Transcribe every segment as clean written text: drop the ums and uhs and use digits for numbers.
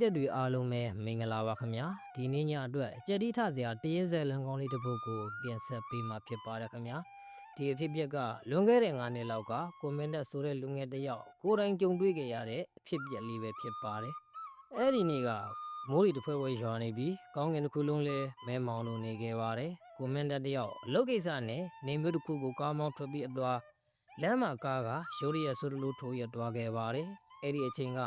တက်တွေအားလုံးပဲမင်္ဂလာပါခင်ဗျာဒီနေ့ညအတွက်ကြက်တိထစရာတရေစက်လန်ကောင်းလေးတစ်ပုဒ်ကိုပြင်ဆက်ပေးမှာဖြစ်ပါတယ်ခင်ဗျာဒီအဖြစ်အပျက်ကလွန်ခဲ့တဲ့9နှစ်လောက်ကကွန်မန့်တက်ဆိုတဲ့လူငယ်တစ်ယောက်ကိုယ်တိုင်ကြုံတွေ့ခဲ့ရတဲ့အဖြစ်အပျက်လေးပဲဖြစ်ပါတယ်အဲ့ဒီနေ့ကမိုးရီတစ်ဖွဲဖွဲရွာနေပြီးကောင်းကင်တစ်ခုလုံးလဲမဲမောင်လို့နေခဲ့ပါတယ်ကွန်မန့်တက်တစ်ယောက်အလုပ်ကိစ္စနဲ့နေမျိုးတစ်ခုကိုကားမောင်းထွက်ပြီးအသွားလမ်းမှာကားကရိုးရရဆိုလိုထိုးရသွားခဲ့ပါတယ်အဲ့ဒီအချိန်က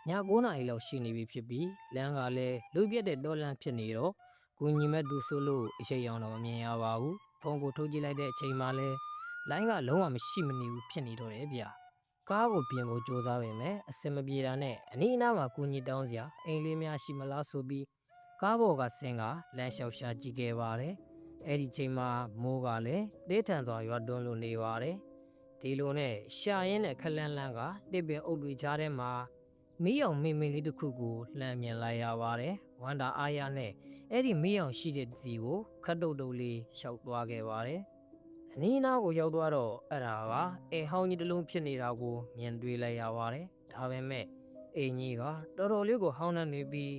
ည9နာရီလောက်ရှိနေပြီဖြစ်ပြီးလမ်းကလည်းလူပြက်တဲ့တော်လန့်ဖြစ်နေတော့ကိုညီမက်တူဆိုလို့အရှိန်အောင်တော့မမြင်ရပါဘူးဖုန်းကိုထုတ်ကြည့်လိုက်တဲ့အချိန်မှာလဲလိုင်းကလုံးဝမရှိမနေဘူးဖြစ်နေတော့တယ်ဗျကားကိုပြင်ဖို့စူးစမ်းပေမဲ့အစင်မပြေတာနဲ့အနီးအနားမှာကိုညီတောင်းစရာအိမ်လေးများရှိမလားဆိုပြီးကားပေါ်ကဆင်းကလမ်းလျှောက်ရှာကြည့်ခဲ့ပါတယ်အဲ့ဒီချိန်မှာမိုးကလည်းတေးထန်စွာရွာတွန်းလို့နေပါတယ်ဒီလိုနဲ့ရှာရင်းနဲ့ခလန်းလန်းကတစ်ပင်အုပ်တွေကြားထဲမှာမီးအောင်မင်းလေးတစ်ခုကိုလှမ်းမြင်လိုက်ရပါတယ်ဝန္တာအားရနဲ့အဲ့ဒီမီးအောင်ရှိတဲ့စီကိုခတ်တုတ်တုတ်လေးရှောက်သွားခဲ့ပါတယ်အနီးနားကိုရောက်သွားတော့အဲ့ဒါကအိမ်ဟောင်းကြီးတစ်လုံးဖြစ်နေတာကိုမြင်တွေ့လိုက်ရပါတယ်ဒါပေမဲ့အိမ်ကြီးကတော်တော်လေးကိုဟောင်းနှံ့နေပြီး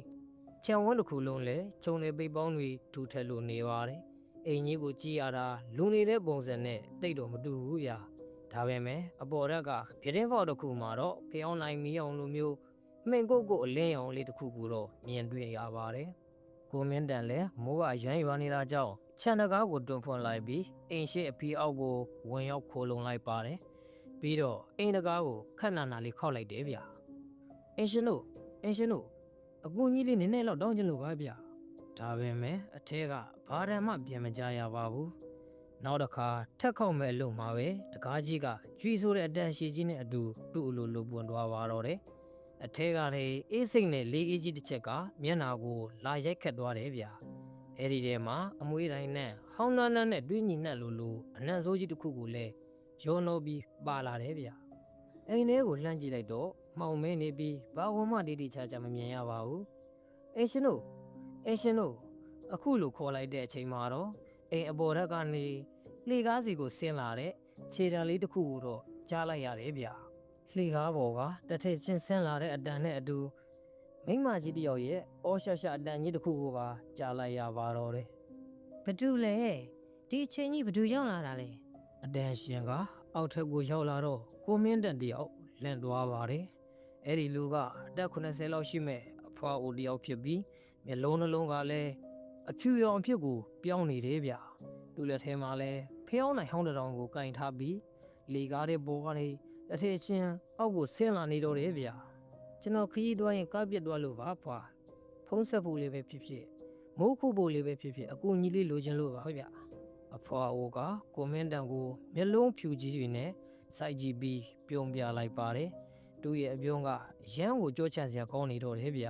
ခြံဝန်းတစ်ခုလုံးလည်းခြုံနေပိတ်ပေါင်းတွေထူထပ်လို့နေပါတယ်အိမ်ကြီးကိုကြည့်ရတာလူနေတဲ့ပုံစံနဲ့တိတ်တော့မတူဘူးဗျာဒါပေမဲ့အပေါ်ရက်ကပြတင်းပေါက်တစ်ခုမှာတော့ဖျောင်းနိုင်မီးအောင်လိုမျိုးမင်ကုတ်ကိုအလင်းရောင်လေးတစ်ခုကိုတော့မြင်တွေ့ရပါတယ်ကိုမင်းတန်လည်းမိုးကရမ်းရွာနေတာကြောင့်ခြံတကားကိုတွန်းဖွင့်လိုက်ပြီးအိမ်ရှိအဖီအောက်ကိုဝင်ရောက်ခိုးလုံလိုက်ပါတယ်ပြီးတော့အိမ်တကားကိုခက်နာနာလေးခောက်လိုက်တယ်ဗျအင်ရှင်တို့အကူကြီးလေးနည်းနည်းတော့တောင်းချင်လို့ပါဗျဒါပေမဲ့အထဲကဘာတမ်းမှပြင်မကြရပါဘူးနောက်တစ်ခါထက်ခေါက်မဲ့အလုံးမှာပဲတကားကြီးကကျွီးဆိုတဲ့အတန်ရှိကြီးနဲ့အတူသူ့အလိုလိုပွန်သွားပါတော့တယ်အထဲကလည်းအေးစိတ်နဲ့လေးအေးကြီးတစ်ချက်ကမျက်နာကိုလာရိုက်ခတ်သွားတယ်ဗျအဲ့ဒီထဲမှာအမွှေးတိုင်းနဲ့ဟောင်းနှမ်းနှမ်းနဲ့တွင်းညီနှက်လိုအနံ့ဆိုးကြီးတစ်ခုကိုလည်းရောနှောပြီးပါလာတယ်ဗျအိမ်ထဲကိုလှမ်းကြည့်လိုက်တော့မှောင်မဲနေပြီးဘာဝမှတိတိကျကျမမြင်ရပါဘူးအရှင်တို့အခုလိုခေါ်လိုက်တဲ့အချိန်မှာတော့အိမ်အပေါ်ဓာတ်ကနေလှေကားစီကိုဆင်းလာတဲ့ခြေတံလေးတစ်ခုကိုတော့ကြားလိုက်ရတယ်ဗျလှေကားပေါ်ကတစ်ထစ်ချင်းဆင်းလာတဲ့အတန်နဲ့အတူမိမကြီးတယောက်ရဲ့အော်ရှာရှာအတန်ကြီးတစ်ခုကိုပါကြားလိုက်ရပါတော့တယ်ဘသူလဲဒီအချိန်ကြီးဘသူရောက်လာတာလဲအတန်ရှင်ကအောက်ထက်ကိုရောက်လာတော့ကိုမင်းတန်တယောက်လန့်သွားပါတယ်အဲ့ဒီလူကအသက်80လောက်ရှိမဲ့အဖွားအိုတယောက်ဖြစ်ပြီးမျက်လုံးနှလုံးကလည်းအဖြူရောင်အဖြစ်ကိုပြောင်းနေတယ်ဗျသူ့လက်ထဲမှာလည်းဖျောင်းနိုင်ဟောင်းတောင်ကိုကင်ထားပြီးလေကားတဲ့ဘောကနေတစ်ထစ်ချင်းအောက်ကိုဆင်းလာနေတော့တယ်ဗျကျွန်တော်ခရီးသွားရင်ကားပြတ်သွားလို့ပါဖွာဖုံးဆက်ဖို့လေးပဲဖြစ်ဖြစ်မိုးခုဖို့လေးပဲဖြစ်ဖြစ်အကူကြီးလေးလိုချင်လို့ပါဗျအဖွာအိုကကိုမင်းတန်ကိုမျက်လုံးဖြူကြီးတွေနဲ့စိုက်ကြည့်ပြီးပြုံးပြလိုက်ပါတယ်သူ့ရဲ့အပြုံးကရမ်းကိုကြောချန့်စရာကောင်းနေတော့တယ်ဗျ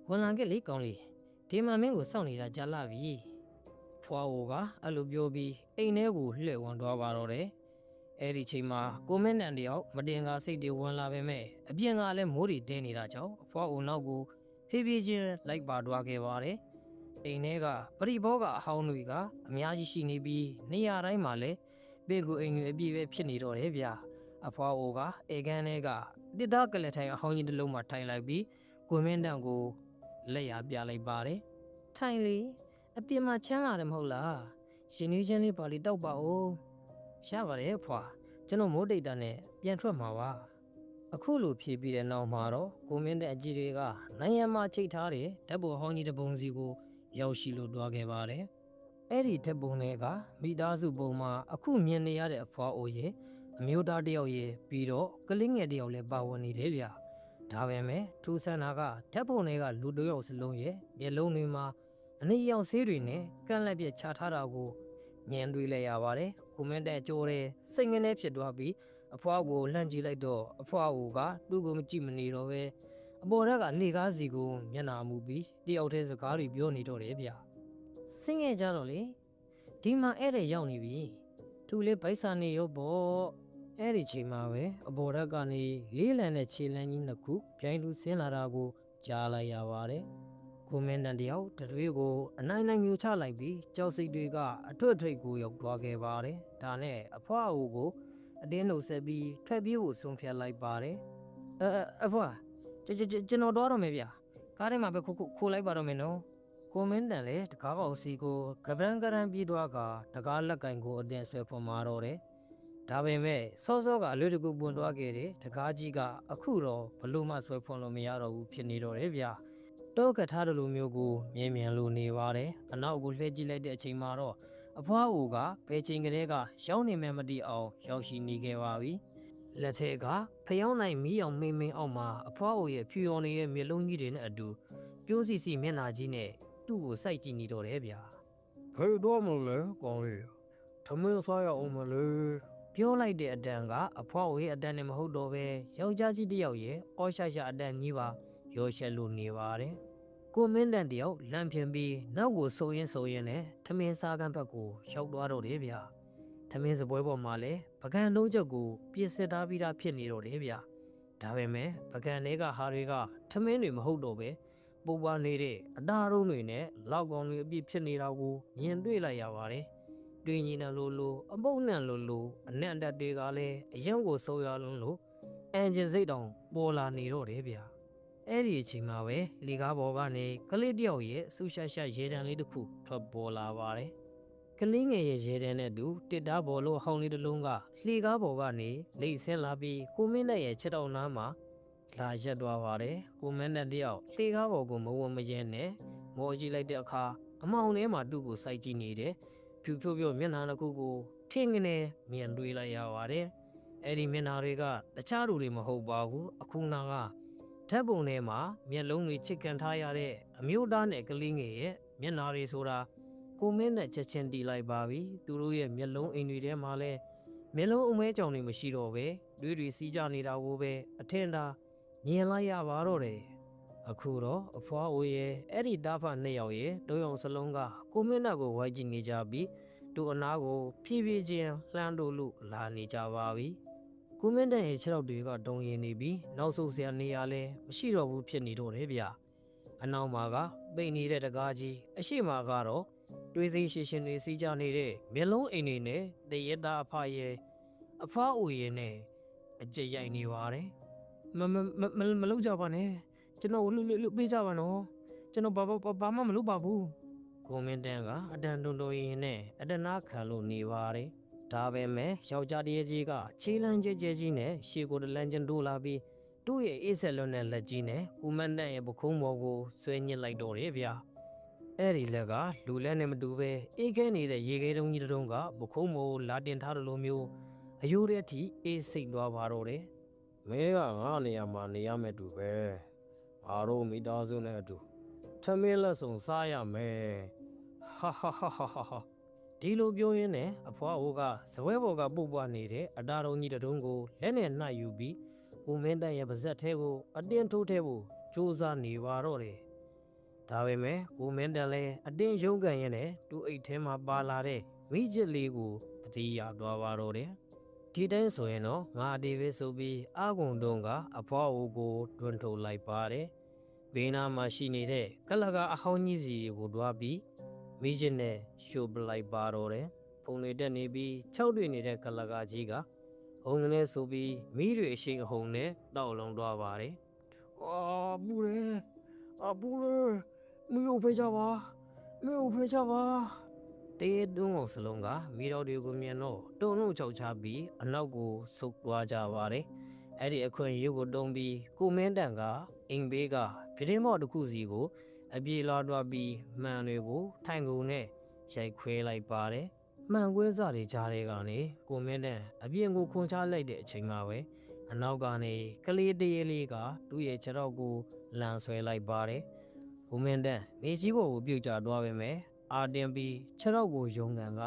ဝန်လန်ကလေးကောင်းလေးဒီမှာမင်းကိုစောင့်နေတာကြာလာပြီဖွာအိုကအဲ့လိုပြောပြီးအိမ်ထဲကိုလှည့်ဝင်သွားပါတော့တယ်အဲ့ဒီချိန်မှာကိုမင်းတန်တယောက်မတင်ကားစိတ်တွေဝင်လာပေမဲ့အပြင်ကလည်းမိုးတွေတင်းနေတာကြောင့်အဖွာအိုနောက်ကိုဖြည်းဖြည်းချင်းလိုက်ပါသွားခဲ့ပါတယ်အိမ်ထဲကပရိဘောကအဟောင်းတွေကအများကြီးရှိနေပြီးနေရာတိုင်းမှာလည်းပေကူအိမ်တွေအပြည့်ပဲဖြစ်နေတော့တယ်ဗျအဖွာအိုကအေကန်းထဲကတစ်သားကလက်ထိုင်အဟောင်းကြီးတစ်လုံးမှာထိုင်လိုက်ပြီးကိုမင်းတန်ကိုလက်ရပြလိုက်ပါတယ်ထိုင်လေအပြင်မှာချမ်းလာတယ်မဟုတ်လားရှင်ကြီးချင်းလေးပါလီတောက်ပါဦးရပါတယ်ဖွာကျွန်တော်မိုးတိတ်တာနဲ့ပြန်ထွက်မှာပါအခုလိုဖြေပြီးတဲ့နောက်မှာတော့ကိုမင်းတဲ့အကြီးတွေကနိုင်ငံမှာချိတ်ထားတဲ့ဓာတ်ပုံဟောင်းကြီးတစ်ပုံစီကိုရောက်ရှိလို့တွားခဲ့ပါတယ်အဲ့ဒီဓာတ်ပုံတွေကမိသားစုပုံမှာအခုမြင်နေရတဲ့အဖွာအိုရဲ့အမျိုးသားတယောက်ရဲ့ပြီးတော့ကလေးငယ်တယောက်လည်းပါဝင်နေတယ်ဗျဒါပေမဲ့ထူးဆန်းတာကဓာတ်ပုံတွေကလူတယောက်စလုံးရဲ့မျက်လုံးတွေမှာအနီရောင်ဆေးတွေနဲ့ကန့်လက်ပြချထားတာကိုမြင်တွေ့လိုက်ရပါတယ်ကိုမင်းတဲ့ကြိုးတဲ့စိတ်ငင်းနေဖြစ်သွားပြီးအဖွားကိုလှမ်းကြည့်လိုက်တော့အဖွားကသူ့ကိုမကြည့်မနေတော့ပဲအပေါ်ဓာတ်ကလေကားစီကိုမျက်နှာမူပြီးတယောက်တည်းစကားတွေပြောနေတော့တယ်ဗျဆင်းခဲ့ကြတော့လေဒီမှာအဲ့တဲ့ရောက်နေပြီသူလေးဗိုက်စာနေရောပေါ့အဲ့ဒီချိန်မှာပဲအပေါ်ဓာတ်ကနေလေးလံတဲ့ခြေလမ်းကြီးနှစ်ခုပြိုင်လူဆင်းလာတာကိုကြားလိုက်ရပါတယ်ကိုမင်းတန်တယောက်တတွေးကိုအနိုင်နိုင်မျိုးချလိုက်ပြီးကြောက်စိတ်တွေကအထွတ်ထိပ်ကိုရောက်သွားခဲ့ပါတယ်ဒါနဲ့အဖွားအိုကိုအတင်းနှုတ်ဆက်ပြီးထွက်ပြေးဖို့ဆုံးဖြတ်လိုက်ပါတယ်အဖွားကျွန်တော်တော့ရမယ်ဗျခ ကားထဲမှာပဲခိုးလိုက်ပါတော့မယ်နော်ကိုမင်းတန်လေတကားပေါက်စီကိုကပန်းကရန်ပြီးသွားကတကားလက်ကင်ကိုအတင်ဆွဲဖွန်မာတော့တယ်ဒါပေမဲ့စောစောကအလွတ်တကူပွန်သွားခဲ့တယ်တကားကြီးကအခုတော့ဘလို့မှဆွဲဖွန်လို့မရတော့ဘူးဖြစ်နေတော့တယ်ဗျတော့ကထားတယ်လို့မျိုးကိုမြင်လို့နေပါတယ်အနောက်ကိုလှည့်ကြည့်လိုက်တဲ့အချိန်မှာတော့အဖွားအိုကဘယ်ချိန်ကလေးကရောက်နေမှမတည်အောင်ရောက်ရှိနေခဲ့ပါပြီလက်ထက်ကဖျောင်းနိုင်မီးအောင်မင်းအောက်မှာအဖွားအိုရဲ့ဖြူရော်နေတဲ့မျက်လုံးကြီးတွေနဲ့အတူပြိုးစီမျက်နှာကြီးနဲ့သူ့ကိုစိုက်ကြည့်နေတော့တယ်ဗျာဘယ်တော့မှလဲကောင်းလေးထမင်းစားရအောင်မလဲပြောလိုက်တဲ့အတန်ကအဖွားအိုရဲ့အတန်နဲ့မဟုတ်တော့ပဲယောက်ျားကြီးတစ်ယောက်ရဲ့အော်ရှာအတန်ကြီးပါရောရှက်လို့နေပါတယ်ကိုမင်းတန်တယောက်လမ်းဖြင်ပြီးနောက်ကိုဆိုရင်နဲ့ထမင်းစားကန်းဘက်ကိုရောက်သွားတော့တယ်ဗျာထမင်းစပွဲပေါ်မှာလည်းပကံလုံးချက်ကိုပြစ်စစ်ထားပြီးသားဖြစ်နေတော့တယ်ဗျာဒါပေမဲ့ပကံတွေကဟာတွေကထမင်းတွေမဟုတ်တော့ပဲပူပါနေတဲ့အတားရုံးတွေနဲ့လောက်ကောင်တွေအပြစ်ဖြစ်နေတာကိုမြင်တွေ့လိုက်ရပါတယ်တွေ့ညီနေလို့အပုပ်နှံလို့အနက်တက်တွေကလည်းအရင်ကိုဆိုးရလုံးလို့အန်ဂျင်စိတ်တောင်ပေါ်လာနေတော့တယ်ဗျာအဲ့ဒီအချိန်မှာပဲလီကားဘော်ကနေကလေးတယောက်ရဲ့ဆူရှာရေတံလေးတစ်ခုထွက်ပေါ်လာပါတယ်ကလေးငယ်ရဲ့ရေတံနဲ့တူတစ်တားဘော်လို့ဟောင်းလေးတစ်လုံးကလီကားဘော်ကနေလိမ့်ဆင်းလာပြီးကိုမင်းနဲ့ရဲ့ချက်တော်နားမှာလာရက်သွားပါတယ်ကိုမင်းနဲ့တယောက်လီကားဘော်ကိုမဝမရဲနဲ့မော်ကြည့်လိုက်တဲ့အခါအမောင်ထဲမှာသူ့ကိုစိုက်ကြည့်နေတယ်ဖြူဖြို့မျက်နှာတစ်ခုကိုထင်းကနေမြင်တွေ့လိုက်ရပါတယ်အဲ့ဒီမျက်နှာတွေကတခြားလူတွေမဟုတ်ပါဘူးအခုနာကဓာတ်ပုံထဲမှာမျက်လုံးတွေချစ်ကန်ထားရတဲ့အမျိုးသားနဲ့ကလေးငယ်ရဲ့မျက်နှာတွေဆိုတာကိုမင်းနဲ့ချက်ချင်းတီးလိုက်ပါပြီသူတို့ရဲ့မျက်လုံးအိမ်တွေထဲမှာလဲမျက်လုံးအမဲကြောင်တွေမရှိတော့ပဲတွေစီးကြနေတာကိုပဲအထင်သာမြင်လိုက်ရပါတော့တယ်အခုတော့အဖွားအိုရဲ့အဲ့ဒီတားဖနှစ်ယောက်ရဲ့တုံးအောင်စလုံးကကိုမင်းနဲ့ကိုဝိုင်းကြည့်နေကြပြီးသူ့အနာကိုဖြည်းဖြည်းချင်းလှမ်းလို့လာနေကြပါပြီကိုမင်းတဲ့ရဲ့ခြေထောက်တွေကတုံရင်နေပြီးနောက်ဆုတ်စရာနေရာလဲမရှိတော့ဘူးဖြစ်နေတော့တယ်ဗျအနောက်မှာကပိတ်နေတဲ့တကားကြီးအရှိမကတော့တွေးစိရှင်းတွေစီးကြနေတဲ့မျက်လုံးအိမ်တွေနဲ့တရတာအဖရဲ့အဖွားအိုရဲ့နဲ့အကြိတ်ရိုက်နေပါတယ်မလုပ်ကြပါနဲ့ကျွန်တော်လွတ်ပေးကြပါနော်ကျွန်တော်ဘာမှမလုပ်ပါဘူးကိုမင်းတန်းကအတန်တွန်ရင်နဲ့အတနာခံလို့နေပါတယ်ဒါပဲမဲ့ယောက်ျားတရေကြီးကခြေလမ်းကျဲကြီးနဲ့ရှေ့ကိုတလန်းကျင်တိုးလာပြီးသူ့ရဲ့အေးဆက်လွန်းတဲ့လက်ကြီးနဲ့ကိုမန်းတန်ရဲ့ပခုံးပေါ်ကိုဆွဲညစ်လိုက်တော့တယ်ဗျာအဲ့ဒီလက်ကလူလက်နဲ့မတူပဲအေးခဲနေတဲ့ရေခဲတုံးကြီးတုံးကပခုံးပေါ်လာတင်ထားတယ်လို့မျိုးအယိုးတဲ့အထိအေးစိတ်သွားပါတော့တယ်မဲကငါနေရာမှာနေရမယ်တူပဲဘာလို့မိသားစုနဲ့အတူထမင်းလက်ဆောင်စားရမယ်ဟာဒီလိုပြောရင်းနဲ့အဖွားအိုကဇပွဲပေါ်ကပုတ်ပွားနေတဲ့အတားတုံးကြီးတုံးကိုလက်နဲ့နှိုက်ယူပြီးဦးမင်းတန်ရဲ့ပါဇက်ထဲကိုအတင်းထိုးထဲဖို့ကြိုးစားနေပါတော့တယ်ဒါပေမဲ့ဦးမင်းတန်လည်းအတင်းရုန်းကန်ရင်းနဲ့သူ့အိတ်ထဲမှာပါလာတဲ့မိချစ်လေးကိုတတိယသွားပါတော့တယ်ဒီတိုင်းဆိုရင်တော့ငါအတေးပဲဆိုပြီးအာဂုံတုံးကအဖွားအိုကိုတွန်းထုတ်လိုက်ပါတယ်ဘေးနားမှာရှိနေတဲ့ကလကအဟောင်းကြီးစီကိုတွားပြီးမိချစ်နဲ့ရှို့ပလိုက်ပါတော့တယ်ဖုန်တွေတက်နေပြီး၆တွေ့နေတဲ့ကလကကြီးကဟုံကနေဆိုပြီးမိတွေအရှိန်အဟုန်နဲ့တောက်လုံးသွားပါတယ်ပူတယ်ပူတယ်မိကိုဖေးချပါတေးတွန်းအောင်စလုံးကမိတော်တွေကိုမြင်တော့တုံလုံးချောက်ချပြီးအနောက်ကိုဆုတ်သွားကြပါတယ်အဲ့ဒီအခွင့်ရုပ်ကိုတုံးပြီးကိုမင်းတန်ကအိမ်ဘေးကပြတင်းမော့တစ်ခုစီကိုအပြေလာတော့ပြီးမှန်တွေကိုထိုင်ကုန်နဲ့ရိုက်ခွဲလိုက်ပါတယ်မှန်ကွဲစတွေကြားတဲ့ကနေကိုမင်းတန်အပြင်ကိုခွန်ချလိုက်တဲ့အချိန်မှာပဲအနောက်ကနေကလေးတရေလေးကသူ့ရဲ့ခြေထောက်ကိုလန်ဆွဲလိုက်ပါတယ်ကိုမင်းတန်မြေကြီးပေါ်ကိုပြုတ်ကျသွားပေမဲ့အာတင်ပြီးခြေထောက်ကိုယုံကန်က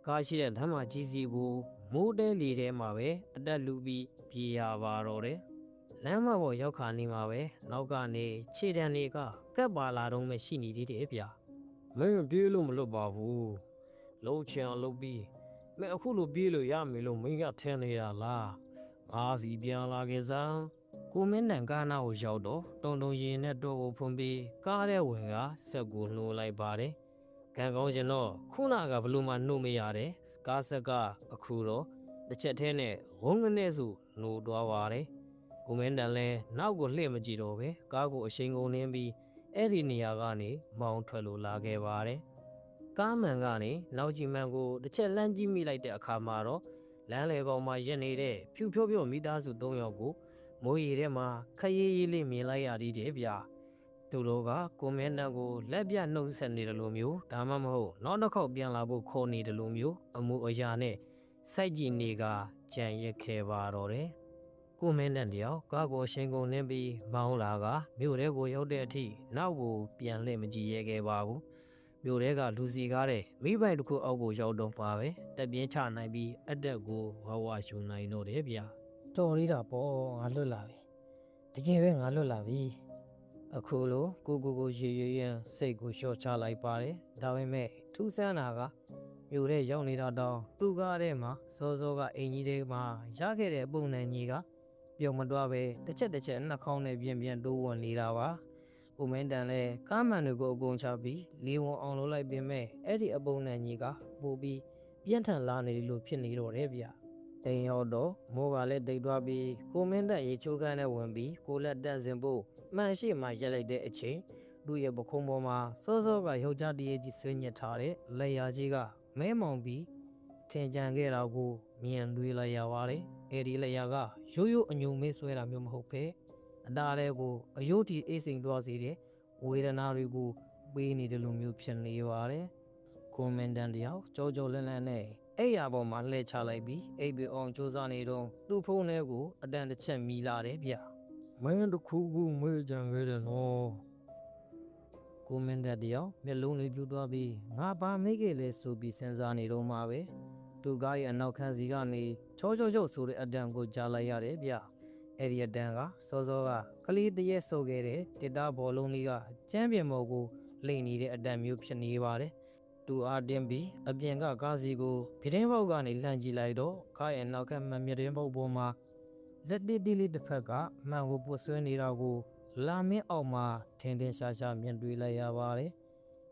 ကားရှိတဲ့လမ်းမကြီးစီကိုမိုးတဲလီထဲမှာပဲအတက်လူပြီးပြေးရပါတော့တယ်လမ်းမပေါ်ရောက်ခါနေမှာပဲနောက်ကနေခြေတံတွေကကပ်ပါလာတော့မှရှိနေသေးတယ်ဗျမင်းပြေးလို့မလွတ်ပါဘူးလှုပ်ချင်အောင်လှုပ်ပြီးမင်းအခုလိုပြေးလို့ရမယ်လို့မင်းကထင်နေတာလားငါစီပြန်လာခဲ့စမ်းကိုမင်းနံကားနာကိုရောက်တော့တုံရင်နဲ့တော့ကိုဖွန်ပြီးကားတဲ့ဝင်ကဆက်ကိုနှိုးလိုက်ပါတယ်ကံကောင်းကျင်တော့ခုနကဘလို့မှနှိုးမရတယ်ကားဆက်ကအခုတော့တစ်ချက်ထဲနဲ့ဝုန်းကနေစုနှိုးသွားပါတယ် ကိုမင်းတန်လဲနောက်ကိုလှည့်မကြည့်တော့ပဲကားကိုအရှိန်ကုန်နှင်းပြီးအဲ့ဒီနေရာကနေမောင်းထွက်လို့လာခဲ့ပါတယ်ကားမှန်ကနေနောက်ကြီးမှန်ကိုတစ်ချက်လှမ်းကြည့်မိလိုက်တဲ့အခါမှာတော့လမ်းလေပေါ်မှာရက်နေတဲ့ဖြူဖြိုးဖြိုးမိသားစု၃ယောက်ကိုမိုးရီထဲမှာခရီးရေးလေးမြင်လိုက်ရသေးတယ်ဗျာသူတို့ကကိုမင်းတန်ကိုလက်ပြနှုတ်ဆက်နေတယ်လို့မျိုးဒါမှမဟုတ်နောက်တစ်ခေါက်ပြန်လာဖို့ခေါ်နေတယ်လို့မျိုးအမှုအရာနဲ့စိုက်ကြည့်နေကကြံရက်ခဲ့ပါတော့တယ်ကိုမင်းတန်တယောက်ကားကိုရှင်ကုန်နှင်းပြီးမောင်းလာကမြို့ထဲကိုရောက်တဲ့အထိနောက်ကိုပြန်လှည့်မကြည့်ရဲခဲ့ပါဘူးမြို့ထဲကလူစီကားတဲ့မိဘတစ်ခုအောက်ကိုရောက်တော့ပါပဲတက်ပြင်းချနိုင်ပြီးအတက်ကိုဝဝရှုံနိုင်တော့တယ်ဗျာတော်လေးတာပေါ့ငါလွတ်လာပြီတကယ်ပဲငါလွတ်လာပြီအခုလိုကိုရေရန်စိတ်ကိုလျှော့ချလိုက်ပါတယ်ဒါပေမဲ့ထူးဆန်းတာကမြို့ထဲရောက်နေတာတော့သူ့ကားထဲမှာစောကအင်ကြီးတွေမှာရခဲ့တဲ့ပုံနှံကြီးကပြုံမတော့ပဲတစ်ချက်နှာခေါင်းနဲ့ပြန်တိုးဝင်နေတာပါကိုမင်းတန်လဲကားမှန်တွေကိုအကုန်ချပြီးလေးဝန်အောင်လုပ်လိုက်ပြင်မဲ့အဲ့ဒီအပုံနှံကြီးကပို့ပြီးပြင်းထန်လာနေလို့ဖြစ်နေတော့တယ်ဗျအိမ်ရောက်တော့မိုးကလည်းတိတ်သွားပြီးကိုမင်းတန်ရေချိုးခန်းနဲ့ဝင်ပြီးကိုလက်တက်စင်ဖို့မှန်ရှိမှရက်လိုက်တဲ့အချိန်သူ့ရဲ့ပခုံးပေါ်မှာစောကယောက်ျားတရေကြီးဆွေးညစ်ထားတဲ့လက်ရာကြီးကမဲမောင်ပြီးထင်ကြံခဲ့တာကိုမြင်တွေ့လိုက်ရပါတယ်အဲ့ဒီလက်ရာကရိုးအညုံမေးဆွဲတာမျိုးမဟုတ်ပဲအတားလေးကိုအယုတ်တီအိတ်စိန်သွားစေတဲ့ဝေဒနာတွေကိုပေးနေတယ်လို့မျိုးဖြစ်နေပါတယ်ကိုမင်းတန်တယောက်ကြောလန်းနဲ့အဲ့ရပေါ်မှာလှည့်ချလိုက်ပြီးအိပ်ပြီးအောင်စူးစမ်းနေတော့သူ့ဖုန်းထဲကိုအတန်တစ်ချက်မီလာတယ်ဗျမင်းတစ်ခုခုမေးကြံခဲ့တယ်နော်ကိုမင်းတယောက်မျက်လုံးလေးပြူသွားပြီးငါဘာမေးခဲ့လဲဆိုပြီးစဉ်းစားနေတော့မှပဲသူကားရဲ့အနောက်ခန်းစီကနေချောဆိုတဲ့အတန်ကိုကြားလိုက်ရတယ်ဗျအဲ့ဒီအတန်ကစောကကလေးတရက်ဆိုခဲ့တဲ့တစ်သားဘောလုံးလေးကကျမ်းပြင်ပေါ်ကိုလိမ့်နေတဲ့အတန်မျိုးဖြစ်နေပါတယ်သူအားတင်းပြီးအပြင်ကကားစီကိုပြတင်းပေါက်ကနေလှမ်းကြည့်လိုက်တော့ကားရဲ့နောက်ခန်းမှမြတင်းပေါက်ပေါ်မှာလက်တီလေးတစ်ဖက်ကမှန်ကိုပုတ်ဆွဲနေတာကိုလာမင်းအောက်မှာထင်းရှာမြင်တွေ့လိုက်ရပါတယ်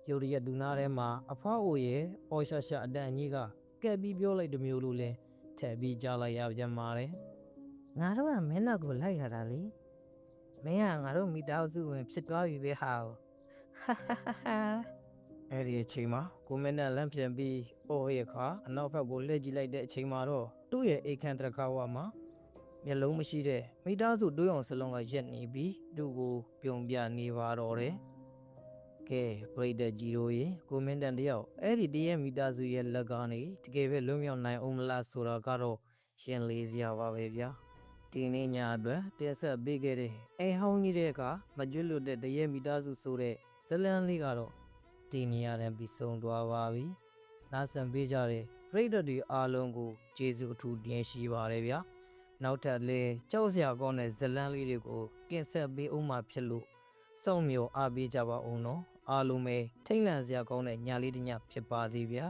ရုတ်ရည်ဒူနာထဲမှာအဖွားအိုရဲ့အော်ရှာအတန်ကြီးကကက်ပြီးပြောလိုက်တမျိုးလိုလဲထည့်ပြီးကြားလိုက်ရပြန်ပါတယ်ငါတို့ကမင်းနောက်ကိုလိုက်ရတာလေမင်းကငါတို့မိသားစုဝင်ဖြစ်သွားပြီပဲဟာအဲ့ဒီအချိန်မှာကိုမင်းနဲ့လမ်းပြန်ပြီးအော်ရဲ့ခါအနောက်ဘက်ကိုလှည့်ကြည့်လိုက်တဲ့အချိန်မှာတော့သူ့ရဲ့အိတ်ခမ်းတရခါဝါမှာမျက်လုံးမရှိတဲ့မိသားစုတွေးအောင်စလုံးကရက်နေပြီးသူ့ကိုပြုံပြနေပါတော့တယ်ကဲပရိသတ်ကြီးတို့ရေကိုမင်းတန်တယောက်အဲ့ဒီတရက်မိသားစုရဲ့လက်ကနေတကယ်ပဲလွံ့မြောက်နိုင်အောင်မလားဆိုတာကတော့ရှင်းလေးစရာပါပဲဗျာဒီနေ့ညအတွက်တင်ဆက်ပေးခဲ့တဲ့အိမ်ဟောင်းကြီးတဲ့ကမကျွတ်လွတ်တဲ့တရက်မိသားစုဆိုတဲ့ဇလန်းလေးကတော့ဒီနေရာနဲ့ပြီးဆုံးသွားပါပြီနားဆင်ပေးကြတဲ့ပရိသတ်တွေအားလုံးကိုကျေးဇူးအထူးတင်ရှိပါတယ်ဗျာနောက်ထပ်လည်းကြောက်စရာကောင်းတဲ့ဇလန်းလေးတွေကိုတင်ဆက်ပေးအောင်မှဖြစ်လို့စောင့်မျှော်အားပေးကြပါဦးနော်အားလုံးပဲထိတ်လန့်စရာကောင်းတဲ့ညလေးတစ်ညဖြစ်ပါသေးဗျာ